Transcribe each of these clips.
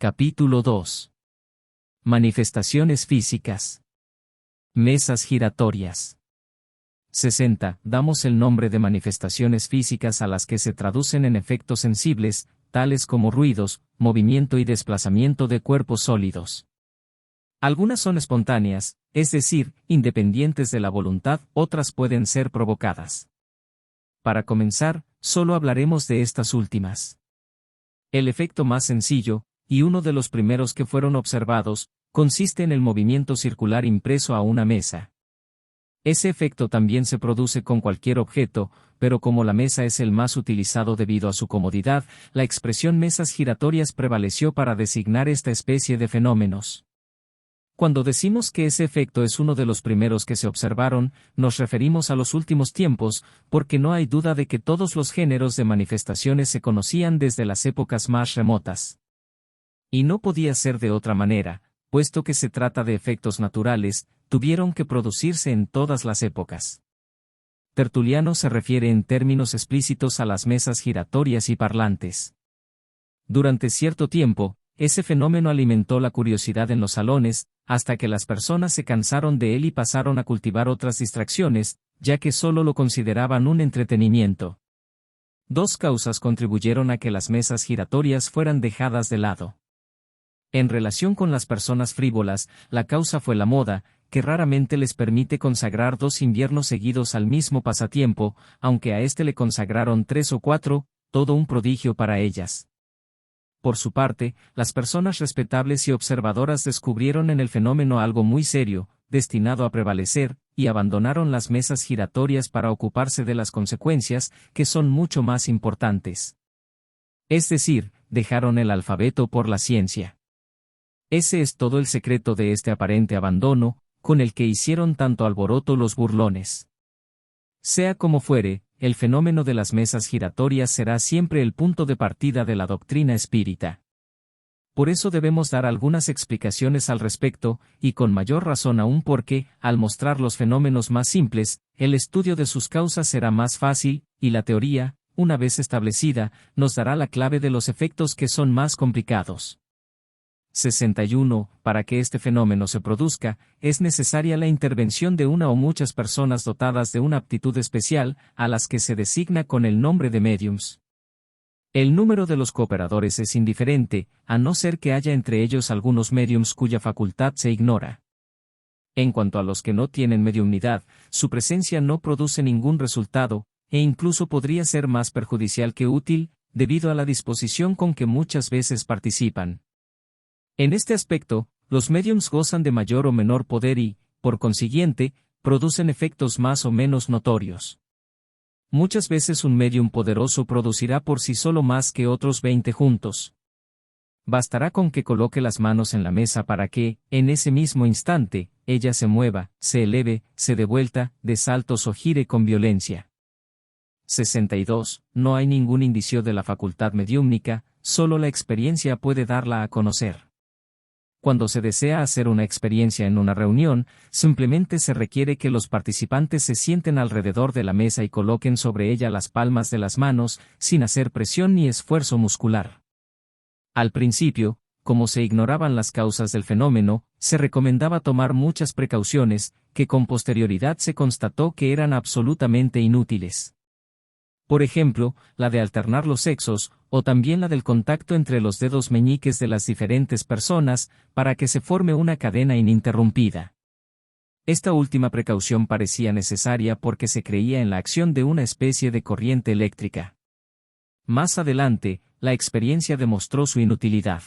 Capítulo 2. Manifestaciones físicas. Mesas giratorias. 60. Damos el nombre de manifestaciones físicas a las que se traducen en efectos sensibles, tales como ruidos, movimiento y desplazamiento de cuerpos sólidos. Algunas son espontáneas, es decir, independientes de la voluntad, otras pueden ser provocadas. Para comenzar, solo hablaremos de estas últimas. El efecto más sencillo, y uno de los primeros que fueron observados, consiste en el movimiento circular impreso a una mesa. Ese efecto también se produce con cualquier objeto, pero como la mesa es el más utilizado debido a su comodidad, la expresión mesas giratorias prevaleció para designar esta especie de fenómenos. Cuando decimos que ese efecto es uno de los primeros que se observaron, nos referimos a los últimos tiempos, porque no hay duda de que todos los géneros de manifestaciones se conocían desde las épocas más remotas. Y no podía ser de otra manera, puesto que se trata de efectos naturales, tuvieron que producirse en todas las épocas. Tertuliano se refiere en términos explícitos a las mesas giratorias y parlantes. Durante cierto tiempo, ese fenómeno alimentó la curiosidad en los salones, hasta que las personas se cansaron de él y pasaron a cultivar otras distracciones, ya que solo lo consideraban un entretenimiento. Dos causas contribuyeron a que las mesas giratorias fueran dejadas de lado. En relación con las personas frívolas, la causa fue la moda, que raramente les permite consagrar 2 inviernos seguidos al mismo pasatiempo, aunque a este le consagraron 3 o 4, todo un prodigio para ellas. Por su parte, las personas respetables y observadoras descubrieron en el fenómeno algo muy serio, destinado a prevalecer, y abandonaron las mesas giratorias para ocuparse de las consecuencias, que son mucho más importantes. Es decir, dejaron el alfabeto por la ciencia. Ese es todo el secreto de este aparente abandono, con el que hicieron tanto alboroto los burlones. Sea como fuere, el fenómeno de las mesas giratorias será siempre el punto de partida de la doctrina espírita. Por eso debemos dar algunas explicaciones al respecto, y con mayor razón aún porque, al mostrar los fenómenos más simples, el estudio de sus causas será más fácil, y la teoría, una vez establecida, nos dará la clave de los efectos que son más complicados. 61. Para que este fenómeno se produzca, es necesaria la intervención de una o muchas personas dotadas de una aptitud especial, a las que se designa con el nombre de médiums. El número de los cooperadores es indiferente, a no ser que haya entre ellos algunos médiums cuya facultad se ignora. En cuanto a los que no tienen mediumnidad, su presencia no produce ningún resultado, e incluso podría ser más perjudicial que útil, debido a la disposición con que muchas veces participan. En este aspecto, los médiums gozan de mayor o menor poder y, por consiguiente, producen efectos más o menos notorios. Muchas veces un médium poderoso producirá por sí solo más que otros 20 juntos. Bastará con que coloque las manos en la mesa para que, en ese mismo instante, ella se mueva, se eleve, se dé vuelta, dé saltos o gire con violencia. 62. No hay ningún indicio de la facultad mediúmnica, solo la experiencia puede darla a conocer. Cuando se desea hacer una experiencia en una reunión, simplemente se requiere que los participantes se sienten alrededor de la mesa y coloquen sobre ella las palmas de las manos, sin hacer presión ni esfuerzo muscular. Al principio, como se ignoraban las causas del fenómeno, se recomendaba tomar muchas precauciones, que con posterioridad se constató que eran absolutamente inútiles. Por ejemplo, la de alternar los sexos, o también la del contacto entre los dedos meñiques de las diferentes personas, para que se forme una cadena ininterrumpida. Esta última precaución parecía necesaria porque se creía en la acción de una especie de corriente eléctrica. Más adelante, la experiencia demostró su inutilidad.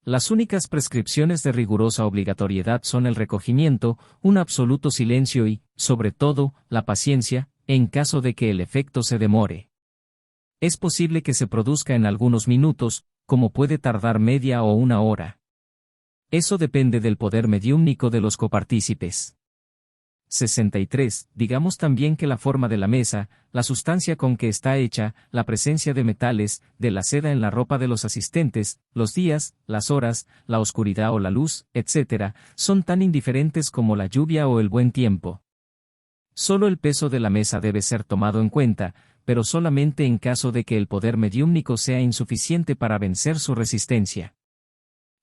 Las únicas prescripciones de rigurosa obligatoriedad son el recogimiento, un absoluto silencio y, sobre todo, la paciencia, en caso de que el efecto se demore. Es posible que se produzca en algunos minutos, como puede tardar media o una hora. Eso depende del poder mediúmnico de los copartícipes. 63. Digamos también que la forma de la mesa, la sustancia con que está hecha, la presencia de metales, de la seda en la ropa de los asistentes, los días, las horas, la oscuridad o la luz, etc., son tan indiferentes como la lluvia o el buen tiempo. Solo el peso de la mesa debe ser tomado en cuenta, pero solamente en caso de que el poder mediúmnico sea insuficiente para vencer su resistencia.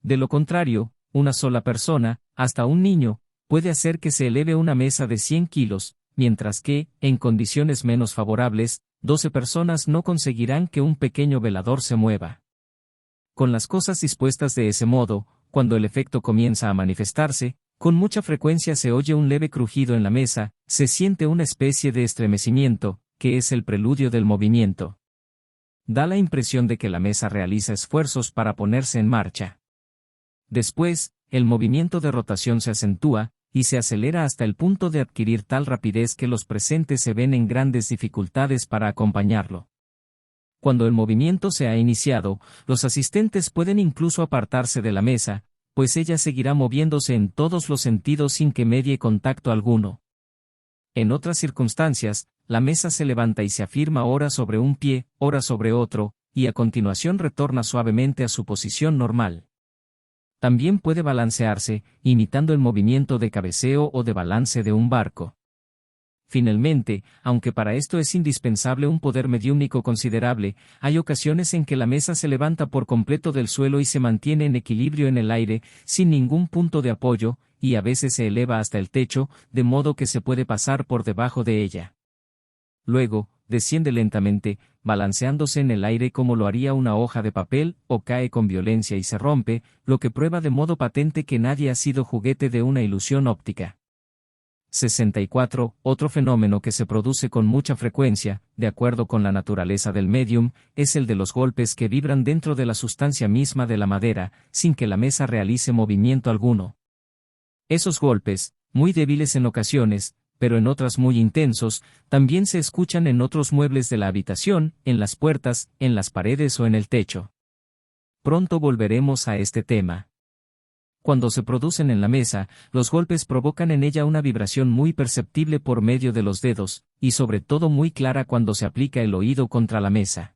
De lo contrario, una sola persona, hasta un niño, puede hacer que se eleve una mesa de 100 kilos, mientras que, en condiciones menos favorables, 12 personas no conseguirán que un pequeño velador se mueva. Con las cosas dispuestas de ese modo, cuando el efecto comienza a manifestarse, con mucha frecuencia se oye un leve crujido en la mesa, se siente una especie de estremecimiento, que es el preludio del movimiento. Da la impresión de que la mesa realiza esfuerzos para ponerse en marcha. Después, el movimiento de rotación se acentúa, y se acelera hasta el punto de adquirir tal rapidez que los presentes se ven en grandes dificultades para acompañarlo. Cuando el movimiento se ha iniciado, los asistentes pueden incluso apartarse de la mesa, pues ella seguirá moviéndose en todos los sentidos sin que medie contacto alguno. En otras circunstancias, la mesa se levanta y se afirma ora sobre un pie, ora sobre otro, y a continuación retorna suavemente a su posición normal. También puede balancearse, imitando el movimiento de cabeceo o de balance de un barco. Finalmente, aunque para esto es indispensable un poder mediúmnico considerable, hay ocasiones en que la mesa se levanta por completo del suelo y se mantiene en equilibrio en el aire, sin ningún punto de apoyo, y a veces se eleva hasta el techo, de modo que se puede pasar por debajo de ella. Luego, desciende lentamente, balanceándose en el aire como lo haría una hoja de papel, o cae con violencia y se rompe, lo que prueba de modo patente que nadie ha sido juguete de una ilusión óptica. 64. Otro fenómeno que se produce con mucha frecuencia, de acuerdo con la naturaleza del medium, es el de los golpes que vibran dentro de la sustancia misma de la madera, sin que la mesa realice movimiento alguno. Esos golpes, muy débiles en ocasiones, pero en otras muy intensos, también se escuchan en otros muebles de la habitación, en las puertas, en las paredes o en el techo. Pronto volveremos a este tema. Cuando se producen en la mesa, los golpes provocan en ella una vibración muy perceptible por medio de los dedos, y sobre todo muy clara cuando se aplica el oído contra la mesa.